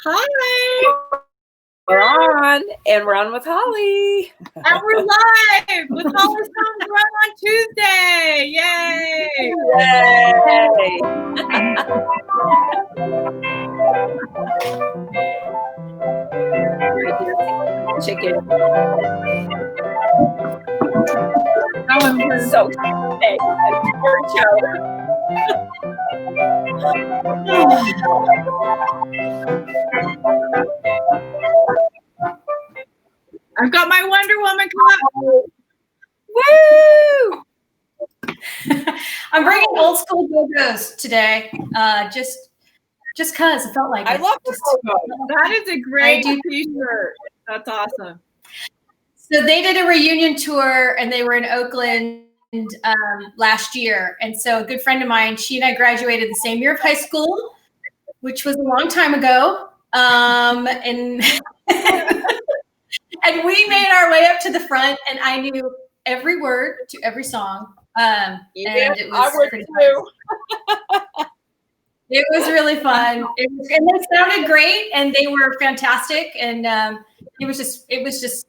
Hi. We're on, and we're on with Hollie. And we're live with Hollie's Home Run on Tuesday. Yay! Yay! Chicken. Oh, So hey, corn chowder. I've got my Wonder Woman Woo! I'm bringing old school go-go's today, just cause it felt like I love the go-go. That is a great t-shirt. That's awesome. So they did a reunion tour, and they were in Oakland last year. And so a good friend of mine, she and I graduated the same year of high school, which was a long time ago. And and we made our way up to the front, and I knew every word to every song. And it was pretty fun. It was really fun. And they sounded great, and they were fantastic. And it was just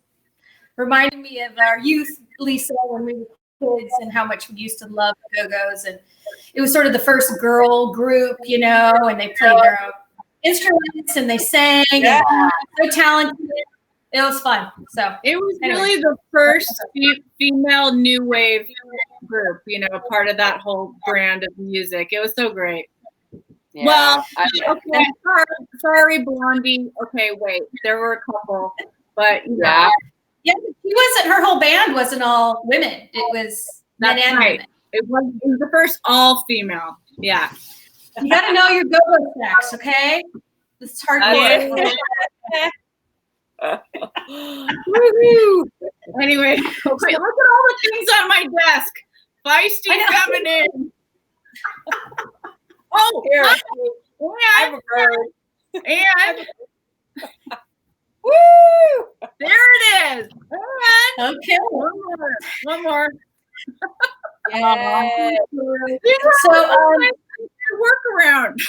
reminding me of our youth, Lisa, when we were kids, and how much we used to love the Go-Go's. And it was sort of the first girl group, and they played their own instruments and they sang. Yeah. And so talented. It was fun. So it was really the first female new wave group, part of that whole brand of music. It was so great. Yeah. Well, okay, sorry, Blondie. Okay, wait, there were a couple, but yeah, she wasn't. Her whole band wasn't all women. It was men and women. It was the first all female. Yeah, you got to know your go-go stacks, okay? This is hardcore. Woo-hoo. Anyway, okay, look at all the things on my desk. Feisty coming in. Oh, here. And, and woo! There it is. And okay, one more. Yeah. So, workaround.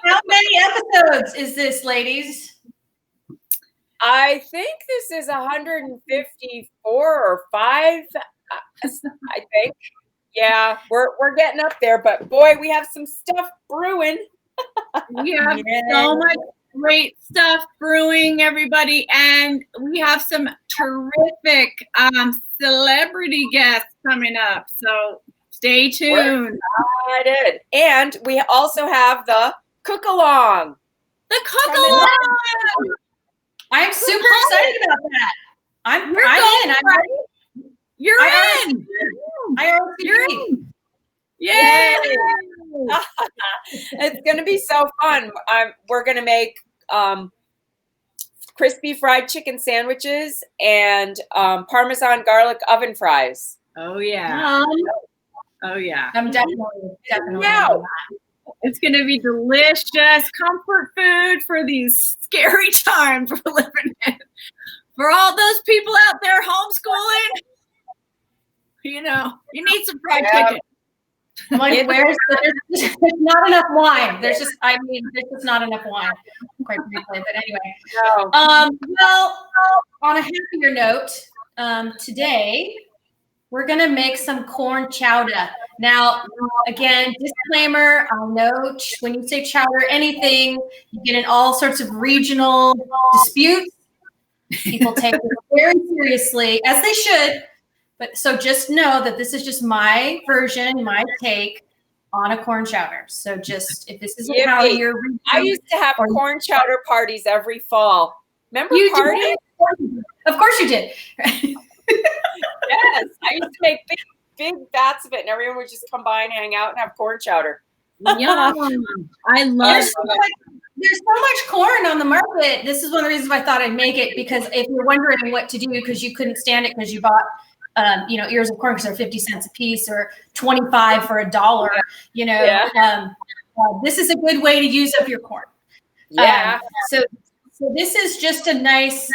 How many episodes is this, ladies? I think this is 154 or 5. I think. Yeah, we're getting up there, but boy, we have some stuff brewing. We have so much great stuff brewing, everybody, and we have some terrific celebrity guests coming up. So stay tuned. We're excited. And we also have the cook-along. The cook-along! I'm super excited about that. I'm in. You're in. You're in. Yay! It's going to be so fun. We're going to make crispy fried chicken sandwiches and Parmesan garlic oven fries. Oh, yeah. Oh, yeah. I'm definitely. Yeah. It's going to be delicious comfort food for these scary times we're living in. For all those people out there homeschooling, you need some fried chicken. Like, there's not enough wine. There's just not enough wine, quite frankly. But anyway, well, on a happier note, today we're gonna make some corn chowder. Now, again, disclaimer: I know when you say chowder, anything, you get in all sorts of regional disputes. People take it very seriously, as they should. But so just know that this is just my version, my take on a corn chowder. So just if this isn't how you're, I used to have corn chowder parties every fall. Remember parties? Of course you did. Yes, I used to make big vats of it, and everyone would just come by and hang out and have corn chowder. Yeah, I love it. There's so much corn on the market. This is one of the reasons why I thought I'd make it, because if you're wondering what to do because you couldn't stand it because you bought ears of corn because they're 50 cents a piece or 25 for $1, this is a good way to use up your corn. Yeah. So this is just a nice,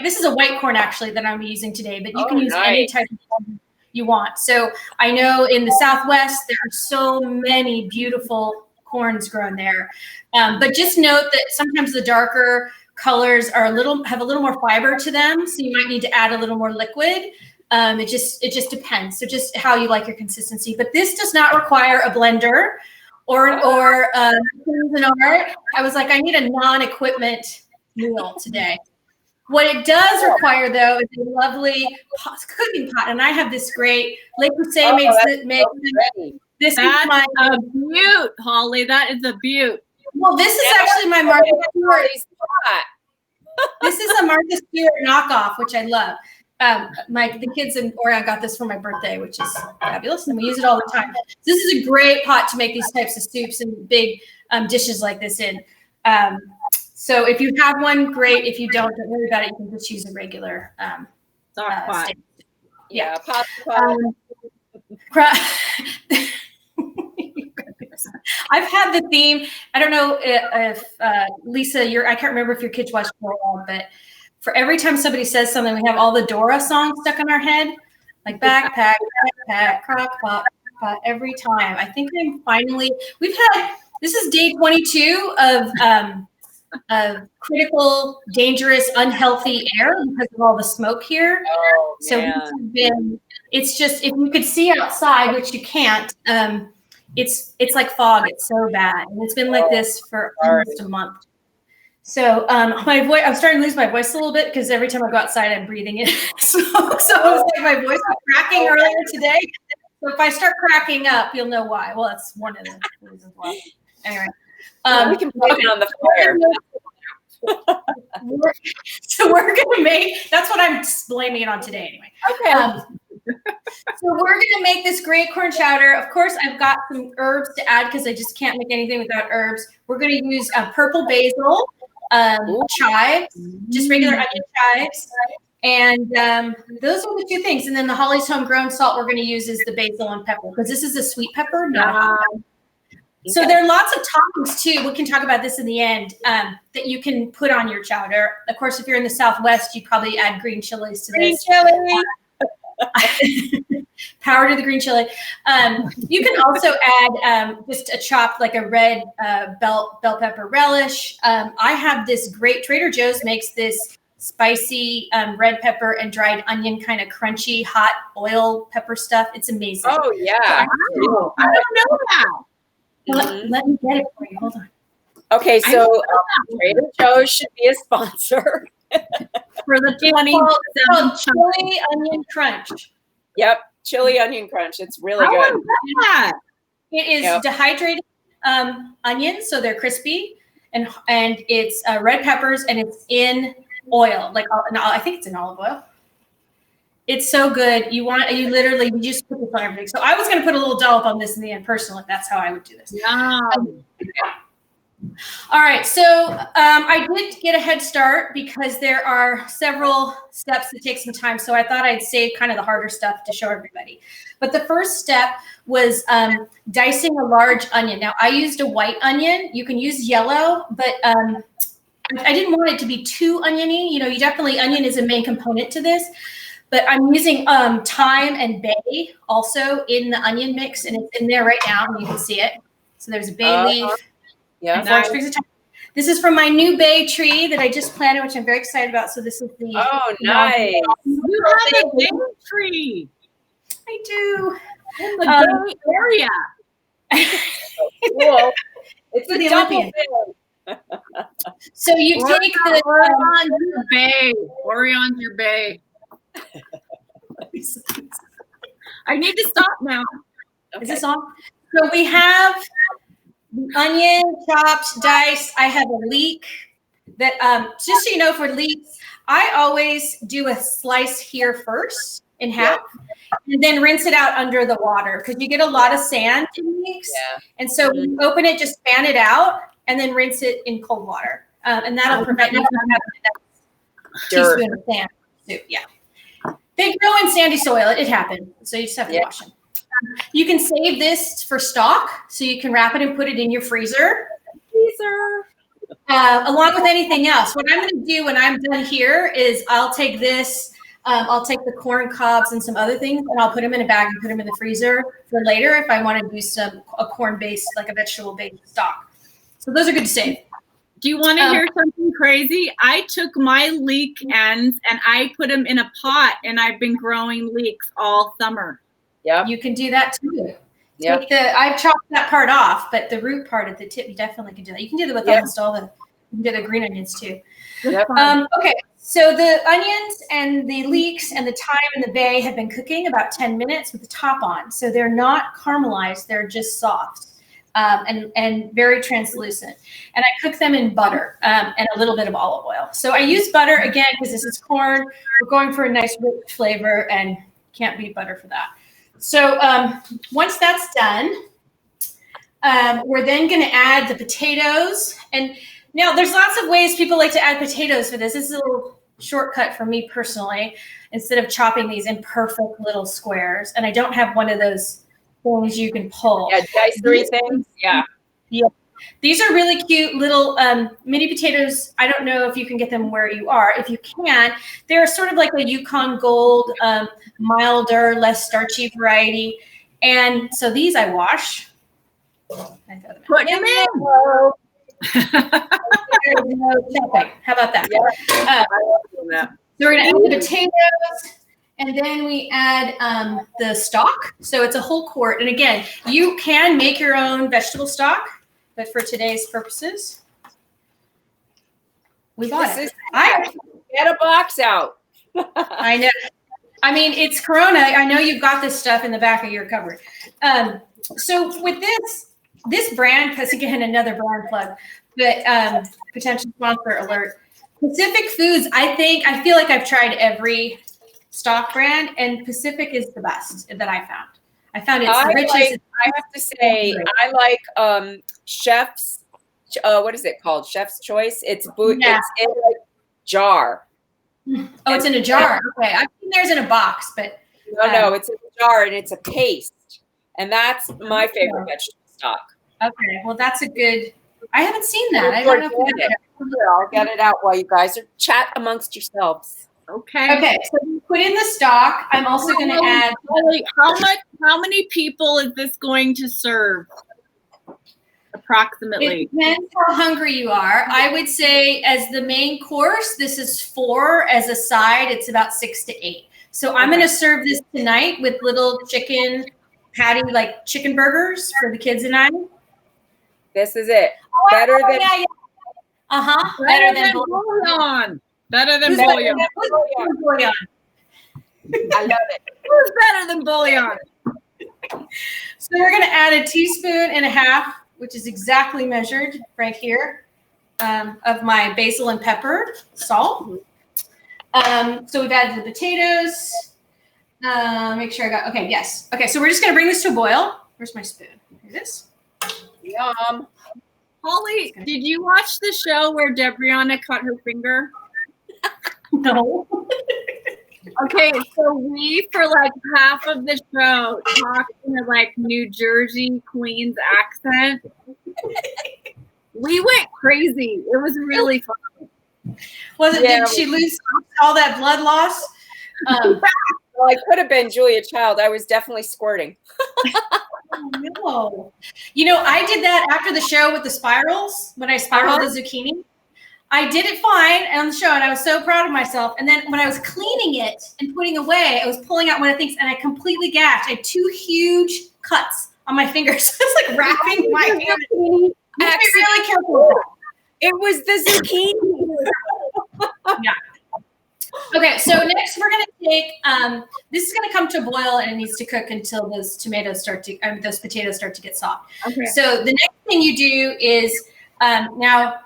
this is a white corn actually that I'm using today, but you can use any type of corn you want. So I know in the Southwest, there are so many beautiful corn's grown there. But just note that sometimes the darker colors are have a little more fiber to them, so you might need to add a little more liquid. It just depends. So just how you like your consistency. But this does not require a blender or an art. I was like, I need a non-equipment meal today. What it does require, though, is a lovely cooking pot. And I have this great Le Creuset makes this. That's a beaut, Holly. That is a beaut. Well, this is actually my Martha Stewart pot. This is a Martha Stewart knockoff, which I love. The kids in Oregon got this for my birthday, which is fabulous, and we use it all the time. This is a great pot to make these types of soups and big dishes like this in. So if you have one, great. If you don't worry about it. You can just use a regular stock pot. Yeah, pot. I've had the theme. I don't know if Lisa, I can't remember if your kids watch Dora, but for every time somebody says something, we have all the Dora songs stuck in our head, like backpack, crock pot, every time. I think this is day 22 of critical, dangerous, unhealthy air because of all the smoke here. Oh, so it's just, if you could see outside, which you can't, it's like fog. It's so bad. And it's been like this for almost a month. So my voice, I'm starting to lose my voice a little bit because every time I go outside, I'm breathing in smoke. So it was like my voice was cracking earlier today. So if I start cracking up, you'll know why. Well, that's one of the reasons why. Anyway. We can blame it on the fire. So we're going to make, that's what I'm blaming it on today anyway. Okay. So we're going to make this great corn chowder. Of course, I've got some herbs to add because I just can't make anything without herbs. We're going to use purple basil, chives, just regular onion chives. And those are the two things. And then the Hollie's homegrown salt we're going to use is the basil and pepper because this is a sweet pepper. So there are lots of toppings too. We can talk about this in the end that you can put on your chowder. Of course, if you're in the Southwest, you probably add green chilies to this. Green chili. Power to the green chili. You can also add just a chopped, like a red bell pepper relish. I have this great, Trader Joe's makes this spicy red pepper and dried onion kind of crunchy hot oil pepper stuff. It's amazing. Oh yeah. I don't know that. Let me get it for you. Hold on. Okay, so Trader Joe's should be a sponsor for the 27 chili onion crunch. Yep, chili onion crunch. It's really good. That. It is dehydrated onions, so they're crispy, and it's red peppers, and it's in oil. I think it's in olive oil. It's so good. You just put this on everything. So I was going to put a little dollop on this in the end personally. That's how I would do this. All right. So I did get a head start because there are several steps that take some time. So I thought I'd save kind of the harder stuff to show everybody. But the first step was dicing a large onion. Now I used a white onion. You can use yellow, but I didn't want it to be too oniony. Onion is a main component to this. But I'm using thyme and bay also in the onion mix, and it's in there right now, and you can see it. So there's a bay leaf. Yeah. Nice. This is from my new bay tree that I just planted, which I'm very excited about. So this is the. Oh, nice! You have a bay tree. I do. In the Bay Area. Cool. It's a double bay. So you take the Orion's your bay. I need to stop now. Okay. Is this on? So we have the onion chopped, diced. I have a leek that, just so you know, for leeks, I always do a slice here first in half, and then rinse it out under the water because you get a lot of sand in leeks. Yeah. And so when you open it, just fan it out and then rinse it in cold water, and that'll prevent you from having a teaspoon of sand. Yeah. They grow in sandy soil. It happens. So you just have to wash them. You can save this for stock. So you can wrap it and put it in your freezer. Along with anything else. What I'm going to do when I'm done here is I'll take this I'll take the corn cobs and some other things, and I'll put them in a bag and put them in the freezer for later if I want to do a corn-based, like a vegetable-based stock. So those are good to save. Do you want to hear something crazy? I took my leek ends and I put them in a pot, and I've been growing leeks all summer. Yeah, you can do that too. Yeah, I've chopped that part off, but the root part at the tip, you definitely can do that. You can do that with almost all the. You can do the green onions too. Yep. Okay, so the onions and the leeks and the thyme and the bay have been cooking about 10 minutes with the top on. So they're not caramelized; they're just soft and very translucent. And I cook them in butter and a little bit of olive oil. So I use butter again because this is corn. We're going for a nice rich flavor, and can't beat butter for that. So once that's done, we're then going to add the potatoes. And now there's lots of ways people like to add potatoes for this. This is a little shortcut for me personally, instead of chopping these in perfect little squares. And I don't have one of those things you can pull. Yeah, dicery things. Yeah. Yeah. These are really cute little mini potatoes. I don't know if you can get them where you are. If you can, they're sort of like a Yukon Gold, milder, less starchy variety. And so these I wash. Put them in. How about that? Yeah. So we're going to add the potatoes, and then we add the stock. So it's a whole quart. And again, you can make your own vegetable stock, but for today's purposes, we bought it. Get a box out. I know. I mean, it's Corona. I know you've got this stuff in the back of your cupboard. So with this brand, because again, another brand plug, but potential sponsor alert. Pacific Foods, I feel like I've tried every stock brand, and Pacific is the best that I found. I found it's the richest. I have to say, I like Chef's, what is it called? Chef's Choice. It's in a jar. Oh, it's in a jar. Okay, I've seen theirs in a box, but no, it's in a jar and it's a paste, and that's my favorite vegetable stock. Okay, well, that's a good. I haven't seen that. I don't know if I'll get it out while you guys are chat amongst yourselves. Okay. Okay. So we put in the stock. I'm also going to add. How many people is this going to serve? Approximately. It depends how hungry you are. I would say as the main course, this is 4. As a side, it's about 6 to 8. So I'm going to serve this tonight with little chicken patty, like chicken burgers for the kids and I. This is it. Better than. Better than bouillon. Better than bouillon. I love it. Who's better than bouillon? So we're going to add 1.5 teaspoons, which is exactly measured right here, of my basil and pepper salt. So we've added the potatoes. Make sure I got, okay, yes. Okay, so we're just going to bring this to a boil. Where's my spoon? Here it is. Yum. Holly, did you watch the show where Debrianna cut her finger? No. Okay, so we, for like half of the show, talked in a like New Jersey Queens accent. We went crazy. It was really fun. Did she lose all that blood loss? Well, I could have been Julia Child. I was definitely squirting. No. You know, I did that after the show with the spirals, when I spiraled the zucchini. I did it fine on the show, and I was so proud of myself. And then when I was cleaning it and putting away, I was pulling out one of the things, and I completely gashed. I had 2 huge cuts on my fingers. I was like wrapping my hand. You have to be really careful. It was the zucchini. Yeah. Okay, so next we're going to take, this is going to come to a boil, and it needs to cook until those potatoes start to get soft. Okay. So the next thing you do is, now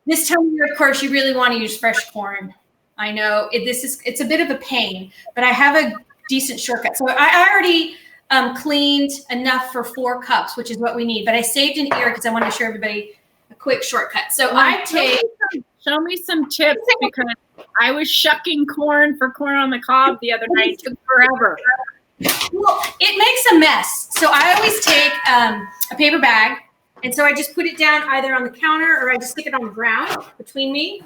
this time of year, of course, you really want to use fresh corn. I know it's a bit of a pain, but I have a decent shortcut. So I already cleaned enough for 4 cups, which is what we need, but I saved an ear because I want to show everybody a quick shortcut. So show me some tips, because I was shucking corn for corn on the cob the other night. It took forever. Well, it makes a mess. So I always take a paper bag, and so I just put it down either on the counter or I just stick it on the ground between me,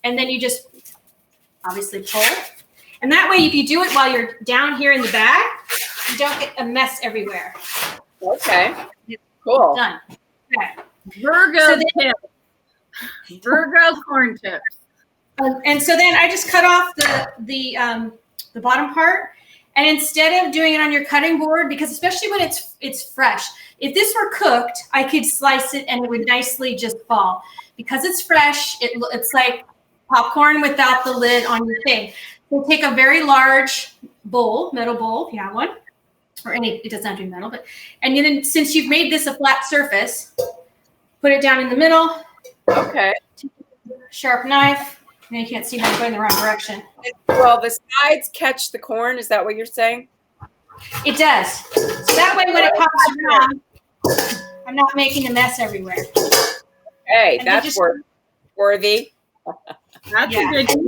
and then you just obviously pull. And that way, if you do it while you're down here in the bag, you don't get a mess everywhere. Okay. Cool. Done. Okay. Virgo tips. Virgo corn chips. And so then I just cut off the bottom part, and instead of doing it on your cutting board, because especially when it's fresh, if this were cooked, I could slice it and it would nicely just fall. Because it's fresh, it's like popcorn without the lid on your thing. So take a very large bowl, metal bowl, if you have one, or any, it doesn't have to be metal, and then since you've made this a flat surface, put it down in the middle. Okay. Sharp knife. Now you can't see me going the wrong direction. Well, the sides catch the corn. Is that what you're saying? It does. So that way when it pops around, I'm not making a mess everywhere. Hey, and that's worthy. That's a good tip.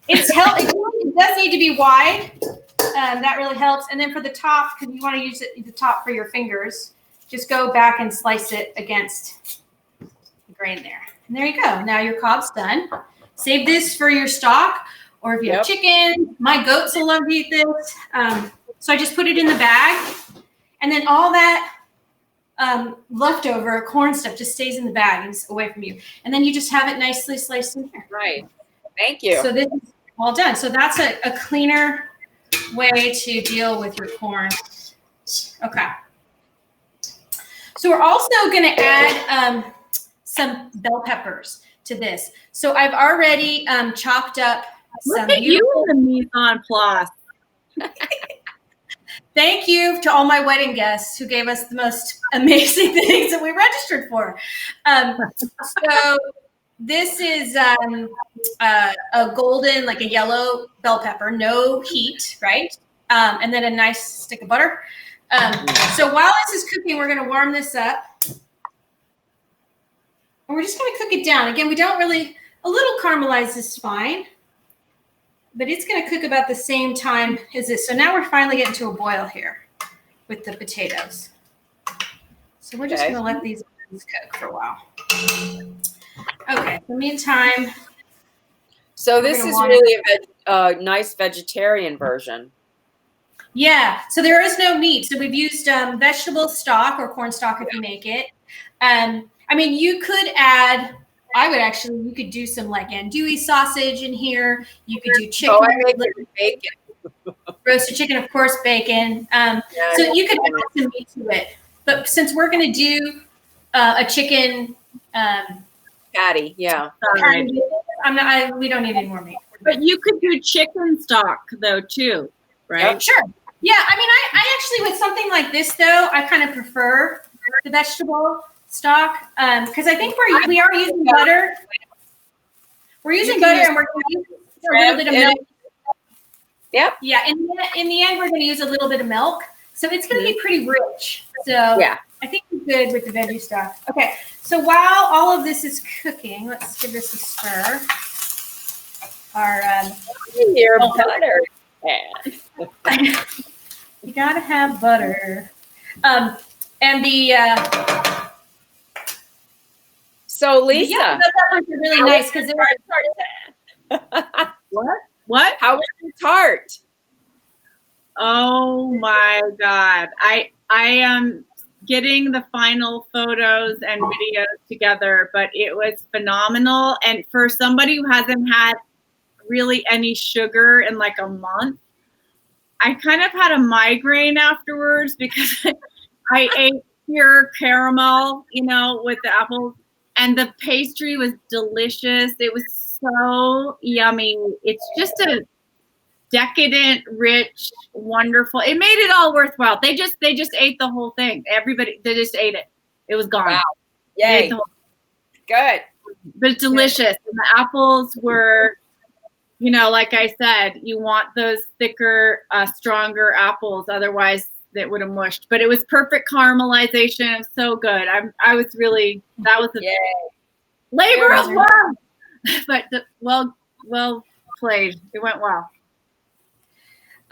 It's help. It does need to be wide. That really helps. And then for the top, because you want to use the top for your fingers, just go back and slice it against the grain there. And there you go. Now your cob's done. Save this for your stock, or if you have chicken. My goats will love to eat this. So I just put it in the bag, and then all that leftover corn stuff just stays in the bag and it's away from you. And then you just have it nicely sliced in here. Right. Thank you. So this is all done. So that's a cleaner way to deal with your corn. Okay. So we're also going to add some bell peppers to this. So I've already chopped up some. Look at you in the mise en place. Thank you to all my wedding guests who gave us the most amazing things that we registered for. So this is a golden, like a yellow bell pepper, no heat, right? And then a nice stick of butter. So while this is cooking, we're going to warm this up. And we're just going to cook it down. Again, we don't really, a little caramelized is fine. But it's going to cook about the same time as this. So now we're finally getting to a boil here with the potatoes. So we're just going to let these cook for a while. Okay. In the meantime. So this is really a nice vegetarian version. Yeah. So there is no meat. So we've used vegetable stock or corn stock if you make it. I mean, you could add. You could do some like andouille sausage in here. You could do chicken. Oh, I make it with bacon. Roasted chicken, of course, bacon. So you could add some meat to it. But since we're going to do a chicken patty, we don't need any more meat. But you could do chicken stock though too, right? Yep. Sure. Yeah, I mean, I actually with something like this though, I kind of prefer the vegetable stock because I think we are using butter. We're using butter and we're going to use a little bit of milk. Yep. Yeah. In the end, we're going to use a little bit of milk, so it's going to be pretty rich. So I think we're good with the veggie stuff. Okay. So while all of this is cooking, let's give this a stir. Your butter. You got to have butter. And the. So Lisa, the peppers are really nice because they're What? How was your tart? Oh my God! I am getting the final photos and videos together, but it was phenomenal. And for somebody who hasn't had really any sugar in like a month, I kind of had a migraine afterwards because I ate pure caramel, with the apples. And the pastry was delicious. It was so yummy. It's just a decadent, rich, wonderful. It made it all worthwhile. They just ate the whole thing. They just ate it. It was gone. Wow. Yay. Good. But it's delicious. And the apples were, like I said, you want those thicker, stronger apples. Otherwise, that would have mushed, but it was perfect caramelization. It was so good. I was really, that was a labor of love, but well played. It went well.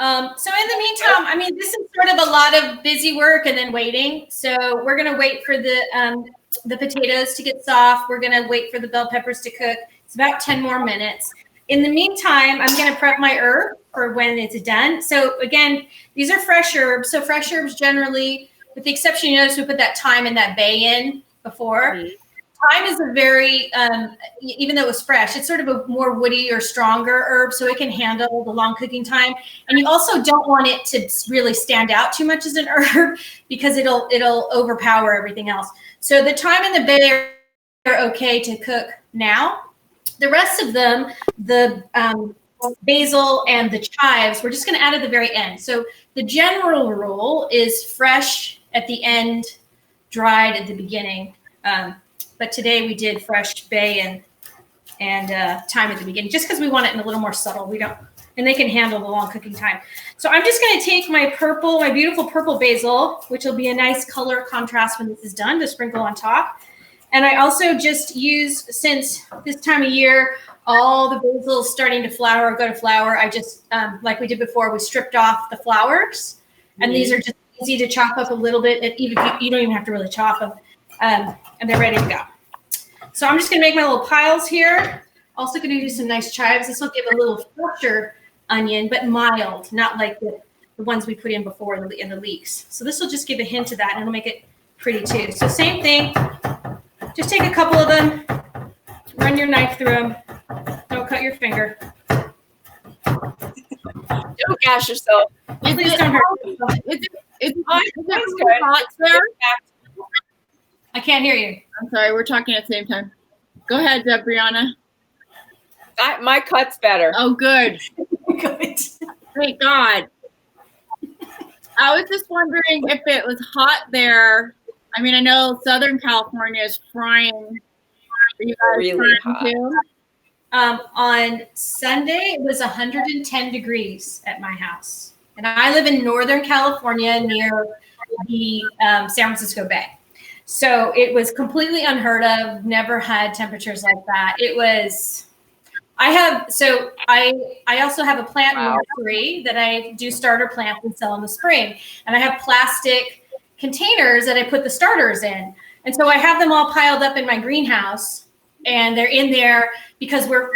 So in the meantime, I mean, this is sort of a lot of busy work and then waiting. So we're going to wait for the potatoes to get soft. We're going to wait for the bell peppers to cook. It's about 10 more minutes. in the meantime, I'm going to prep my herb for when it's done. So again, these are fresh herbs. So fresh herbs generally, with the exception, you notice we put that thyme and that bay in before. Mm-hmm. Thyme is a very, even though it was fresh, it's sort of a more woody or stronger herb, so it can handle the long cooking time. And you also don't want it to really stand out too much as an herb because it'll overpower everything else. So the thyme and the bay are okay to cook now. The rest of them, the basil and the chives, we're just going to add at the very end. So the general rule is fresh at the end, dried at the beginning. But today we did fresh bay and thyme at the beginning, just because we want it in a little more subtle. We don't, and they can handle the long cooking time. So I'm just going to take my beautiful purple basil, which will be a nice color contrast when this is done, to sprinkle on top. And I also just use, since this time of year, all the basil is starting to flower, go to flower. I just, like we did before, we stripped off the flowers, and these are just easy to chop up a little bit. And even you don't even have to really chop them. And they're ready to go. So I'm just going to make my little piles here. Also going to do some nice chives. This will give a little fresher onion, but mild, not like the ones we put in before in the leeks. So this will just give a hint of that, and it'll make it pretty too. So same thing. Just take a couple of them, run your knife through them. Don't cut your finger. Don't gash yourself. Please don't hurt yourself. Is it hot there? I can't hear you. I'm sorry, we're talking at the same time. Go ahead, Brianna. My cut's better. Oh, good. Good. Thank God. I was just wondering if it was hot there. I mean, I know Southern California is frying. Are you guys really hot? Too? On Sunday, it was 110 degrees at my house. And I live in Northern California near the San Francisco Bay. So it was completely unheard of. Never had temperatures like that. It was, I also have a plant nursery that I do starter plants and sell in the spring. And I have plastic containers that I put the starters in. And so I have them all piled up in my greenhouse, and they're in there because we're,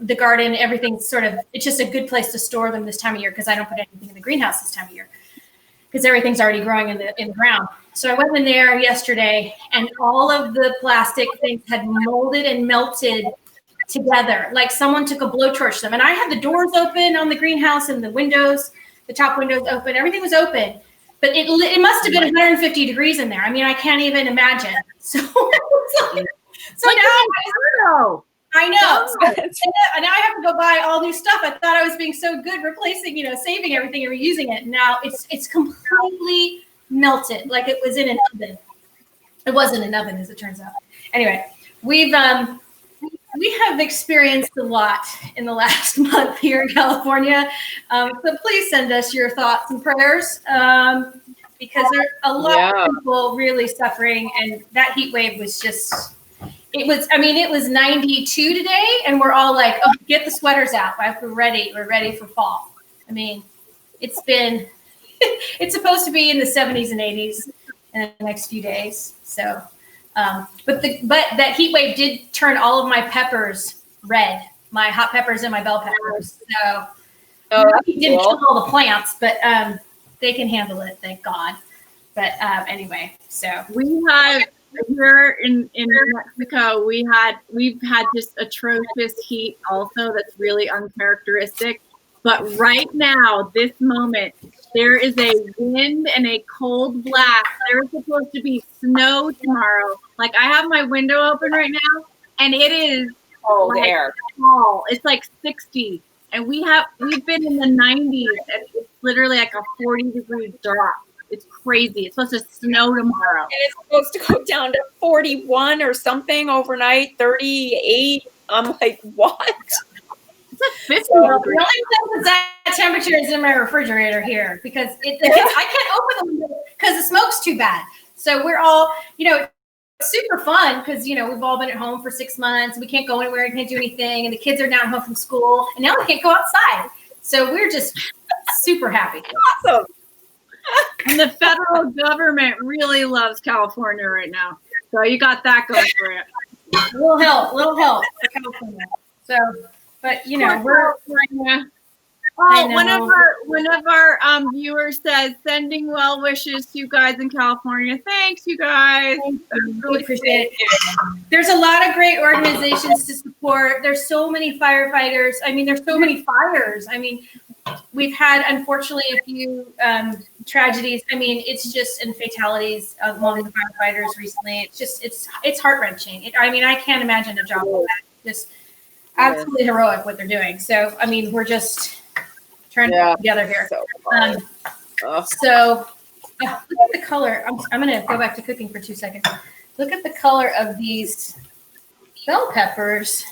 the garden, everything's sort of, it's just a good place to store them this time of year, because I don't put anything in the greenhouse this time of year because everything's already growing in the ground. So I went in there yesterday, and all of the plastic things had molded and melted together. Like someone took a blowtorch to them. And I had the doors open on the greenhouse and the windows, the top windows open, everything was open. But it must have been 150 degrees in there. I mean, I can't even imagine. So, now I know. And now I have to go buy all new stuff. I thought I was being so good, replacing, saving everything and reusing it. Now it's completely melted, like it was in an oven. It wasn't an oven, as it turns out. Anyway, we have experienced a lot in the last month here in California. So please send us your thoughts and prayers, because there are a lot of people really suffering, and that heat wave was just, it was 92 today, and we're all like, oh, get the sweaters out. We're ready for fall. I mean, it's supposed to be in the 70s and 80s in the next few days. So, but that heat wave did turn all of my peppers red, my hot peppers and my bell peppers. So it didn't kill all the plants, but they can handle it, thank God. But anyway, so we have here in Mexico, we've had just atrocious heat also that's really uncharacteristic. But right now, this moment, there is a wind and a cold blast. There's supposed to be snow tomorrow. Like, I have my window open right now, and it is cold air. It's like 60, and we've been in the 90s, and it's literally like a 40-degree drop. It's crazy. It's supposed to snow tomorrow. And it's supposed to go down to 41 or something overnight, 38. I'm like, what? It's like 50 the only place that temperature is in my refrigerator here, because I can't open the window because the smoke's too bad. So we're all, it's super fun because, we've all been at home for 6 months. We can't go anywhere. We can't do anything. And the kids are now home from school. And now we can't go outside. So we're just super happy. Awesome. And the federal government really loves California right now. So you got that going for you. Little help for California. So But you know, we're. Oh, one of our viewers says, sending well wishes to you guys in California. Thanks, you guys. Really appreciate it. There's a lot of great organizations to support. There's so many firefighters. I mean, there's so many fires. I mean, we've had, unfortunately, a few tragedies. I mean, it's just, and fatalities among the firefighters recently. It's just, it's heart-wrenching. I mean, I can't imagine a job like that. Just absolutely heroic what they're doing. So, I mean, we're just trying to put together here. So look at the color. I'm going to go back to cooking for 2 seconds. Look at the color of these bell peppers.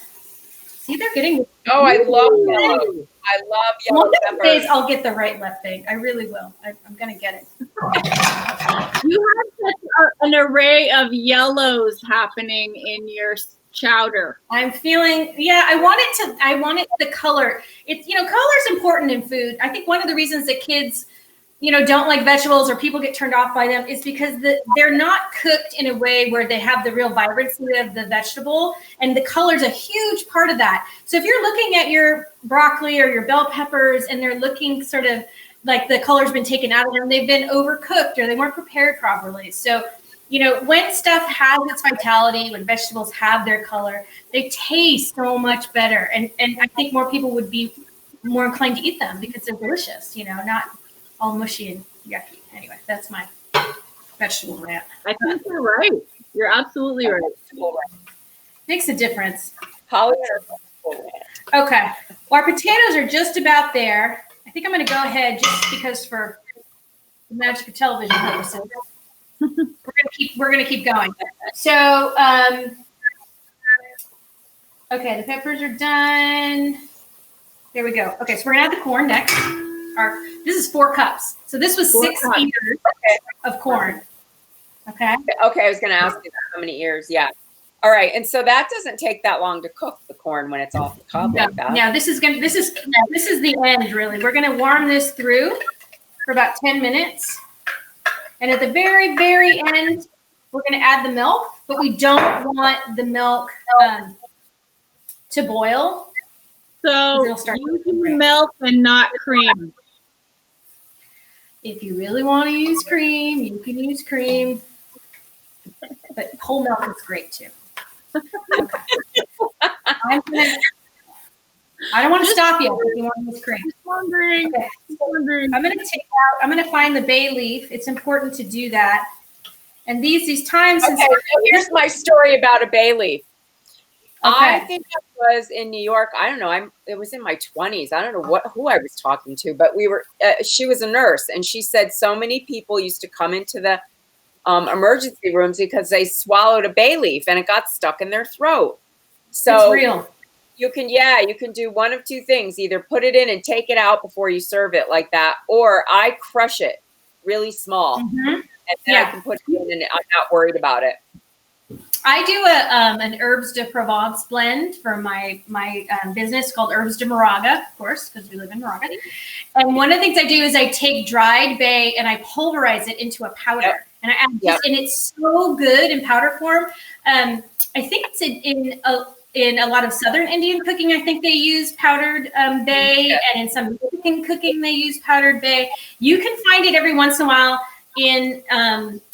See, they're getting. Oh, I love yellow. I love yellow One of peppers. these days, I'll get the right left thing. I really will. I'm going to get it. You have such an array of yellows happening in your chowder. I'm feeling, I wanted the color. It's, color is important in food. I think one of the reasons that kids, don't like vegetables or people get turned off by them is because they're not cooked in a way where they have the real vibrancy of the vegetable, and the color is a huge part of that. So if you're looking at your broccoli or your bell peppers and they're looking sort of like the color's been taken out of them, they've been overcooked or they weren't prepared properly. So when stuff has its vitality, when vegetables have their color, they taste so much better. And I think more people would be more inclined to eat them because they're delicious, not all mushy and yucky. Anyway, that's my vegetable rant. I think you're right. You're absolutely right. Makes a difference. Hollie. Okay. Well, our potatoes are just about there. I think I'm going to go ahead just because for the magic of television purposes. We're gonna keep going. So, okay, the peppers are done. There we go. Okay, so we're gonna add the corn next. This is 4 cups. So this was 6 ears of corn. Okay. Okay, I was gonna ask you how many ears. Yeah. All right, and so that doesn't take that long to cook the corn when it's off the cob like that. Now this is the end really. We're gonna warm this through for about 10 minutes. And at the very, very end, we're going to add the milk, but we don't want the milk to boil. So use milk and not cream. If you really want to use cream, you can use cream. But whole milk is great too. Okay. I don't want to stop you if you want to use cream. Wondering. Okay. I'm going to find the bay leaf. It's important to do that. And these times. Okay, so here's my story about a bay leaf. Okay. I think I was in New York. I don't know. It was in my 20s. I don't know who I was talking to, but she was a nurse, and she said so many people used to come into the emergency rooms because they swallowed a bay leaf and it got stuck in their throat. So it's real. You can do one of 2 things. Either put it in and take it out before you serve it like that, or I crush it really small. Mm-hmm. And then I can put it in and I'm not worried about it. I do an herbs de Provence blend for my business called Herbs de Moraga, of course, because we live in Moraga. And one of the things I do is I take dried bay and I pulverize it into a powder. Yep. And I add this, and it's so good in powder form. I think it's in a lot of Southern Indian cooking, I think they use powdered bay, and in some Mexican cooking, they use powdered bay. You can find it every once in a while in,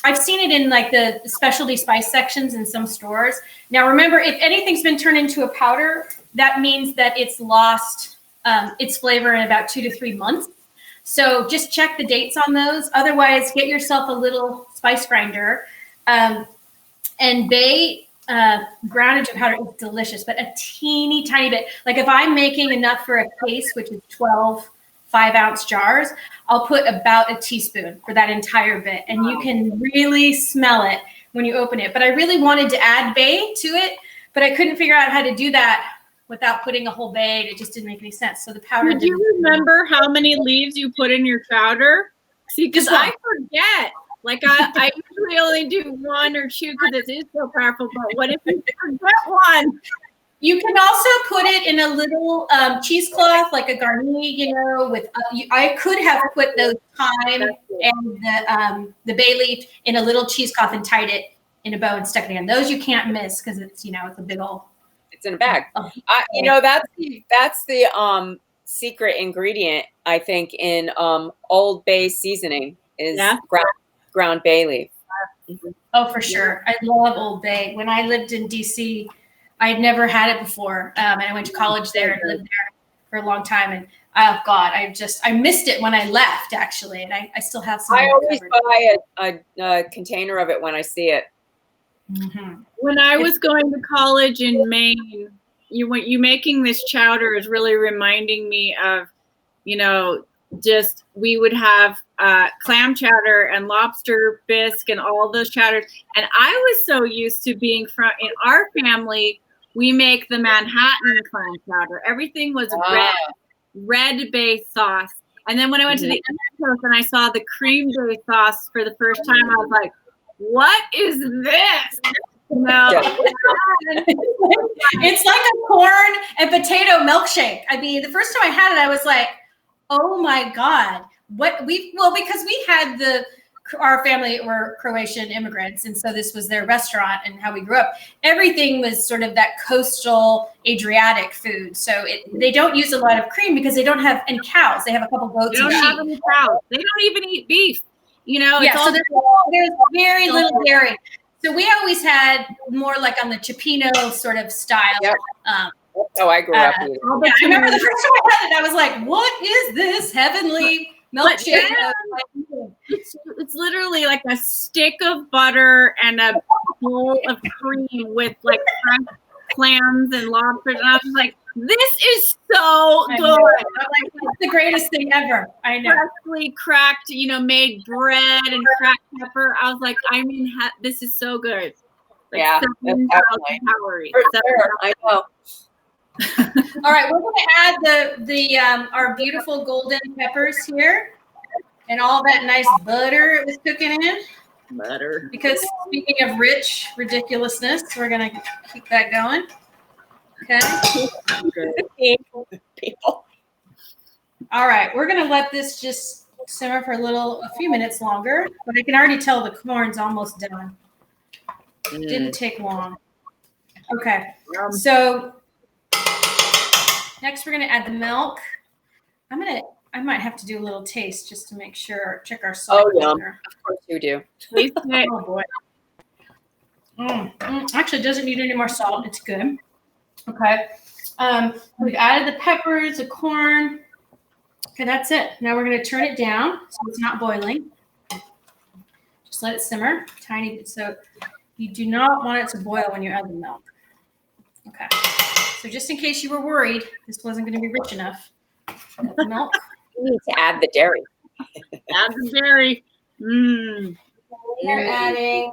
I've seen it in like the specialty spice sections in some stores. Now, remember, if anything's been turned into a powder, that means that it's lost its flavor in about 2 to 3 months. So just check the dates on those. Otherwise, get yourself a little spice grinder. And bay, ground into powder is delicious, but a teeny tiny bit. Like if I'm making enough for a case, which is 12 5-ounce jars, I'll put about a teaspoon for that entire bit. And you can really smell it when you open it. But I really wanted to add bay to it, but I couldn't figure out how to do that without putting a whole bay. And it just didn't make any sense. So the powder. Do you remember how many leaves you put in your chowder? See, because I forget. Like I usually only do 1 or 2 because it is so powerful. But what if you forget one? You can also put it in a little cheesecloth, like a garni, with. I could have put those thyme and the bay leaf in a little cheesecloth and tied it in a bow and stuck it in. Those you can't miss because it's it's a big old It's in a bag. You know, that's the secret ingredient, I think, in Old Bay seasoning is ground bay leaf. Oh, for sure. I love Old Bay. When I lived in DC, I had never had it before. And I went to college there and lived there for a long time. And oh God, I missed it when I left, actually. And I still have some. I always buy a container of it when I see it. Mm-hmm. When I was going to college in Maine, you making this chowder is really reminding me of, you know, just we would have clam chowder and lobster bisque and all those chowders. And I was so used to being in our family, we make the Manhattan clam chowder. Everything was red bay sauce. And then when I went to the East Coast and I saw the cream bay sauce for the first time, I was like, what is this? No. It's like a corn and potato milkshake. I mean, the first time I had it, I was like, oh my God. Because we had our family were Croatian immigrants. And so this was their restaurant and how we grew up. Everything was sort of that coastal Adriatic food. So they don't use a lot of cream because they don't have any cows. They have a couple goats. They don't have any cows. They don't even eat beef. You know, so there's very little dairy. So we always had more like on the Cioppino sort of style. Yep. I grew up with it. I remember the first time I had it, I was like, what is this heavenly milkshake? It's literally like a stick of butter and a bowl of cream with like fresh clams and lobsters. And I was like, this is so good. I'm like, it's the greatest thing ever. I know. Freshly cracked, you know, made bread and cracked pepper. I was like, I mean, this is so good. Like yeah, 7,000 calories. For sure. I know. All right, we're going to add our beautiful golden peppers here, and all that nice butter it was cooking in. Butter. Because speaking of rich ridiculousness, we're going to keep that going. Okay. People. All right, we're going to let this just simmer for a few minutes longer, but I can already tell the corn's almost done. It didn't take long. Okay, so next we're going to add the milk. I might have to do a little taste just to make sure, check our salt. Oh, yeah, of course you do. Oh, boy. Actually, it doesn't need any more salt. It's good. Okay. We've added the peppers, the corn. Okay, that's it. Now we're going to turn it down so it's not boiling. Just let it simmer tiny bit. So you do not want it to boil when you add the milk. Okay. So just in case you were worried this wasn't going to be rich enough, the milk. You need to add the dairy. Add the dairy. We're adding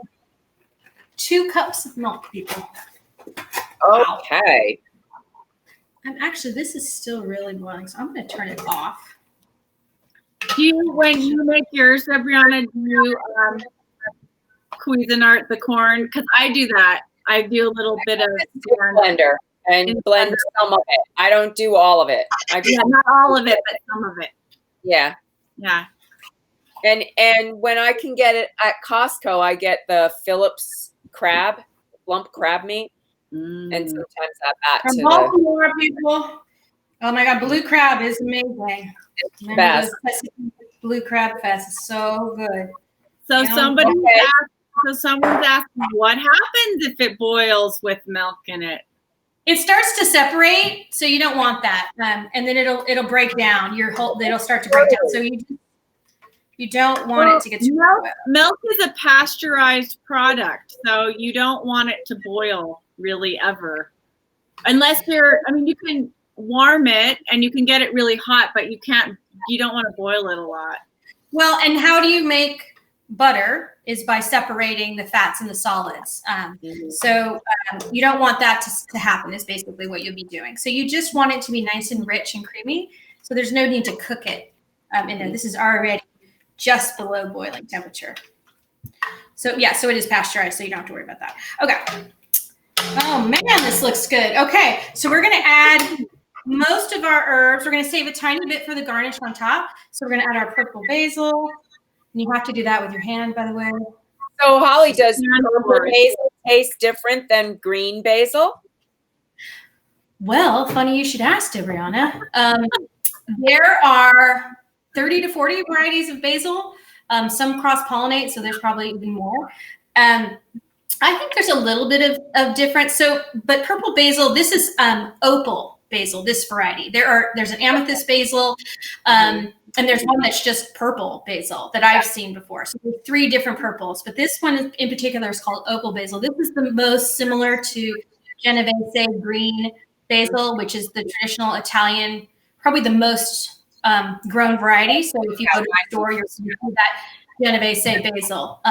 2 cups of milk, people. Okay. And actually, this is still really boiling, so I'm going to turn it off. When you make yours, Brianna, do you Cuisinart the corn? Because I do that. I do a little bit of blender and blend some of it. I don't do all of it. Not all of it, but some of it. Yeah. Yeah. And when I can get it at Costco, I get the Phillips lump crab meat. And sometimes add that from to Baltimore, people. Oh my God, blue crab is amazing. Best. Blue crab fest is so good. So someone's asking, what happens if it boils with milk in it? It starts to separate, so you don't want that, and then it'll break down. It'll start to break down. So you don't want it to get too boiled. Milk is a pasteurized product, so you don't want it to boil really ever, unless you can warm it and you can get it really hot, but you don't want to boil it a lot. Well, and how do you make butter is by separating the fats and the solids. So you don't want that to happen is basically what you'll be doing. So you just want it to be nice and rich and creamy. So there's no need to cook it in there. This is already just below boiling temperature. So yeah, so it is pasteurized, so you don't have to worry about that. Okay. Oh man, this looks good. Okay, so we're gonna add most of our herbs. We're gonna save a tiny bit for the garnish on top. So we're gonna add our purple basil. And you have to do that with your hand, by the way. So Holly, does purple basil taste different than green basil? Well, funny you should ask, Brianna. There are 30 to 40 varieties of basil. Some cross-pollinate, so there's probably even more. I think there's a little bit of difference. So, but purple basil, this is opal basil, this variety. There's an amethyst basil, and there's one that's just purple basil that I've seen before. So there's 3 different purples, but this one in particular is called opal basil. This is the most similar to Genovese green basil, which is the traditional Italian, probably the most grown variety. So if you go to the store, you'll see that Genovese basil.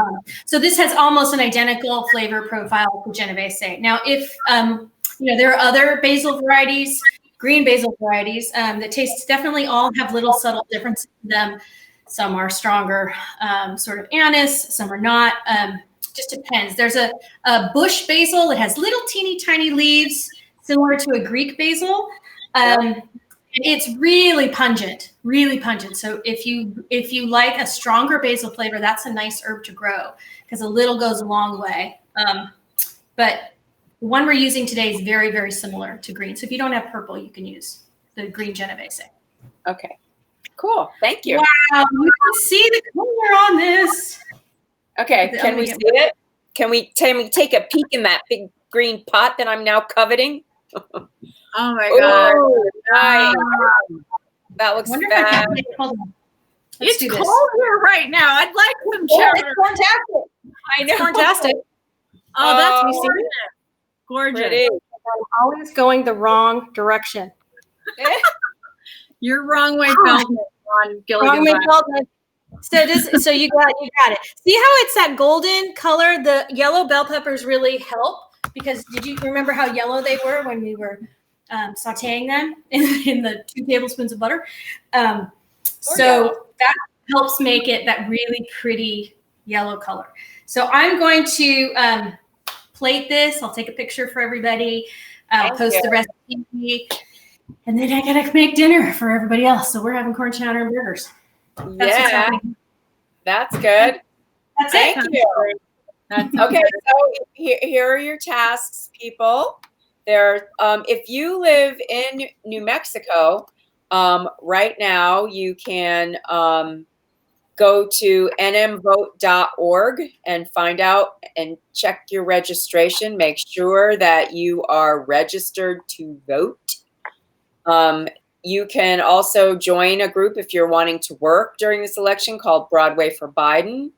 So this has almost an identical flavor profile to Genovese. Now, if there are other basil varieties, green basil varieties that definitely all have little subtle differences in them. Some are stronger, sort of anise. Some are not. Just depends. There's a bush basil that has little teeny tiny leaves, similar to a Greek basil. It's really pungent, really pungent. So if you like a stronger basil flavor, that's a nice herb to grow because a little goes a long way. But the one we're using today is very, very similar to green. So if you don't have purple, you can use the green Genovese. Okay, cool. Thank you. Wow, you can see the color on this. Okay, can we see it? Can we take a peek in that big green pot that I'm now coveting? Oh my God. Nice. That looks bad. It's cold here right now. I'd like some chowder. It's fantastic. I know. It's fantastic. Oh, that's gorgeous. Gorgeous. Pretty. I'm always going the wrong direction. You're wrong way, Feldman. On Wrong way, Feldman. So you got it. See how it's that golden color? The yellow bell peppers really help because did you remember how yellow they were when we were sauteing them in the 2 tablespoons of butter? So that helps make it that really pretty yellow color. So I'm going to plate this. I'll take a picture for everybody. I'll post the recipe. And then I gotta make dinner for everybody else. So we're having corn chowder and burgers. That's good. That's Thank it. you. Okay, so here are your tasks, people. There, if you live in New Mexico, right now you can go to nmvote.org and find out and check your registration. Make sure that you are registered to vote. You can also join a group if you're wanting to work during this election called Broadway for Biden.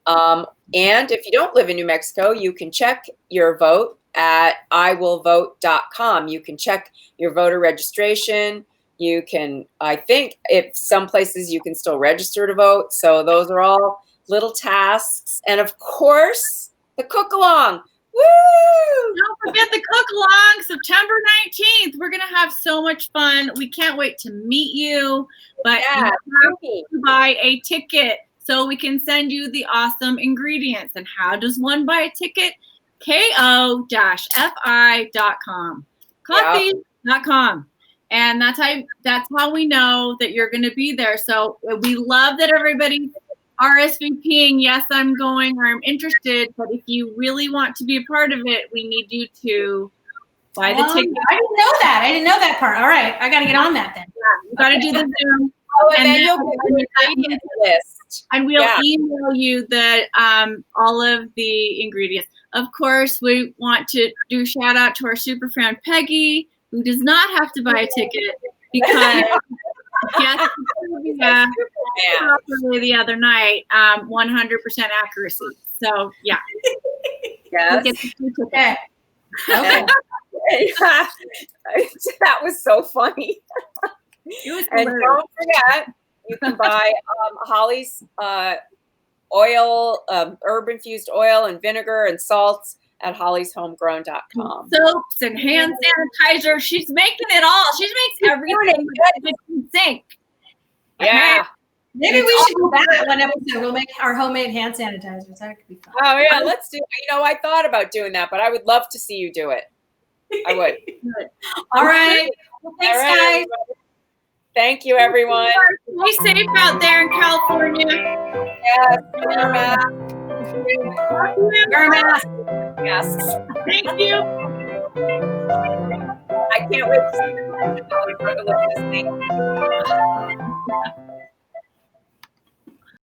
And if you don't live in New Mexico, you can check your vote at iwillvote.com. You can check your voter registration. You can, I think, if some places you can still register to vote. So those are all little tasks. And of course, the cook-along. Woo! Don't forget the cook-along, September 19th. We're going to have so much fun. We can't wait to meet you. But you have to buy a ticket so we can send you the awesome ingredients. And how does one buy a ticket? ko-fi.com. Coffee.com. And that's how we know that you're going to be there. So we love that everybody's RSVPing. Yes, I'm going, or I'm interested. But if you really want to be a part of it, we need you to buy the ticket. I didn't know that. I didn't know that part. All right, I got to get on that then. Yeah, you got to do the Zoom. Oh, and then you'll get the ingredient list. And we'll email you all of the ingredients. Of course, we want to do a shout out to our super fan Peggy, who does not have to buy a ticket because properly the other night, 100% accuracy. So yeah. Yes. Okay. That was so funny. And don't forget, you can buy Hollie's oil, herb-infused oil and vinegar and salts at hollieshomegrown.com. Soaps and hand sanitizer. She's making it all. She makes everything in sync. Yeah. Maybe we should do that one episode. We'll make our homemade hand sanitizers. That could be fun. Oh yeah, let's do. I thought about doing that, but I would love to see you do it. I would. All right. Well, thanks, guys. Everybody. Thank you, everyone. Stay safe out there in California. Yes. Wear a mask. Wear a mask. Yes. Thank you. I can't wait to see the delicious thing.